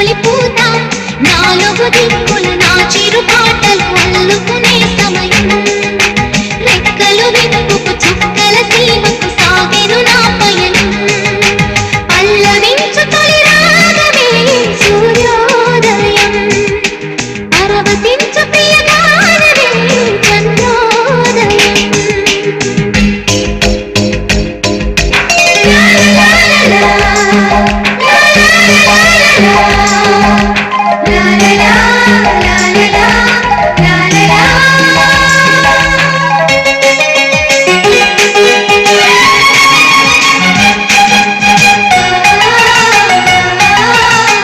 తొలి పూత నాలుగు దిక్కుల నా చిరు పాటలు అల్లుకునే సమయం రెక్కలు విప్పుకు చుక్కల సీమకు సాగెను నా పయనం పల్లవించు తొలి రాగమే సూర్యోదయం పరవశించు ప్రియ గానమే చంద్రోదయం la la la la la la la la